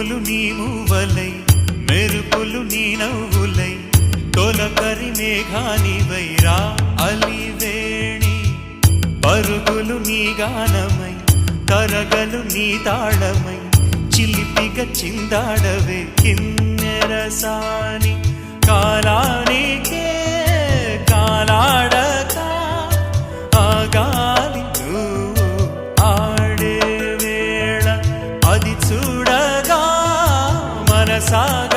ఉరుములు నీ మూవలై మెరుపులు నీ నవ్వులై తొలకరి మేఘానివై రా అలివేణి పరుగులు నీ గానమై తరగలు నీ తాళమై చిలిపిగా చిందాడవే కిన్నెరసాని కాలానికే కాలాడక ఆగాలి నువ్వు ఆడే వేళ అది చూడగా మనసాగ